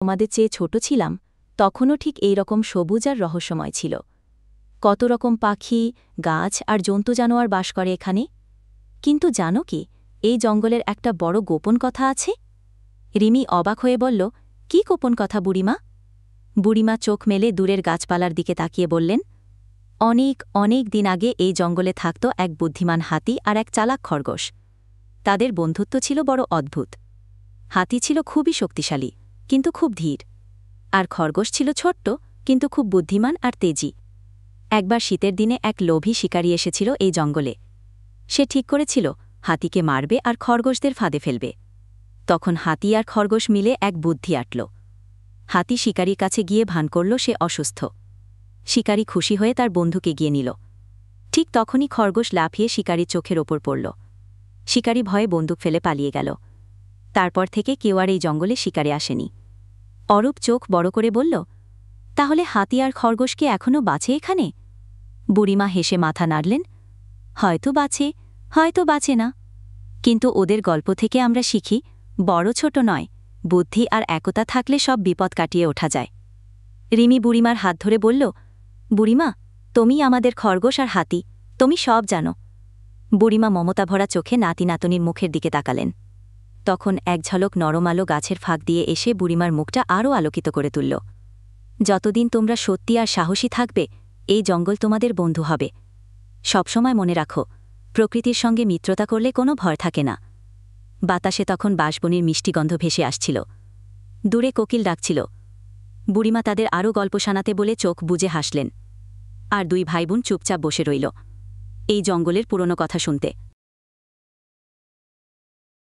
তোমাদের চেয়ে ছোট ছিলাম তখনও ঠিক এই রকম সবুজ আর রহস্যময় ছিল। কত রকম পাখি, গাছ আর জন্তু জানোয়ার বাস করে এখানে। কিন্তু জানো কি, এই জঙ্গলের একটা বড় গোপন কথা আছে। রিমি অবাক হয়ে বলল, কি গোপন কথা বুড়িমা? বুড়িমা চোখ মেলে দূরের গাছপালার দিকে তাকিয়ে বললেন, অনেক অনেক দিন আগে এই জঙ্গলে থাকত এক বুদ্ধিমান হাতি আর এক চালাক খরগোশ। তাদের বন্ধুত্ব ছিল বড় অদ্ভুত। হাতি ছিল খুবই শক্তিশালী, কিন্তু খুব ধীর, আর খরগোশ ছিল ছোট্ট কিন্তু খুব বুদ্ধিমান আর তেজি। একবার শীতের দিনে এক লোভী শিকারী এসেছিল এই জঙ্গলে। সে ঠিক করেছিল হাতিকে মারবে আর খরগোশদের ফাঁদে ফেলবে। তখন হাতি আর খরগোশ মিলে এক বুদ্ধি আঁটল। হাতি শিকারীর কাছে গিয়ে ভান করল সে অসুস্থ। শিকারী খুশি হয়ে তার বন্ধুকে গিয়ে নিল। ঠিক তখনই খরগোশ লাফিয়ে শিকারীর চোখের ওপর পড়ল। শিকারী ভয়ে বন্দুক ফেলে পালিয়ে গেল। তারপর থেকে কেউ আর এই জঙ্গলে শিকারে আসেনি। অরূপ চোখ বড় করে বলল, তাহলে হাতি আর খরগোশ কি এখনও বাঁচে এখানে? বুড়িমা হেসে মাথা নাড়লেন, হয়তো বাঁচে, হয়তো বাঁচে না, কিন্তু ওদের গল্প থেকে আমরা শিখি বড় ছোট নয়, বুদ্ধি আর একতা থাকলে সব বিপদ কাটিয়ে ওঠা যায়। রিমি বুড়িমার হাত ধরে বলল, বুড়িমা, তুমি আমাদের খরগোশ আর হাতি, তুমি সব জানো। বুড়িমা মমতাভরা চোখে নাতি নাতনির মুখের দিকে তাকালেন। তখন এক ঝলক নরম আলো গাছের ফাঁক দিয়ে এসে বুড়িমার মুখটা আরও আলোকিত করে তুলল। যতদিন তোমরা সত্যি আর সাহসী থাকবে, এই জঙ্গল তোমাদের বন্ধু হবে। সবসময় মনে রাখো, প্রকৃতির সঙ্গে মিত্রতা করলে কোনো ভয় থাকে না। বাতাসে তখন বাঁশবনির মিষ্টি গন্ধ ভেসে আসছিল। দূরে কোকিল ডাকছিল। বুড়িমা তাদের আরও গল্প শোনাতে বলে চোখ বুজে হাসলেন। আর দুই ভাইবোন চুপচাপ বসে রইল, এই জঙ্গলের পুরনো কথা শুনতে।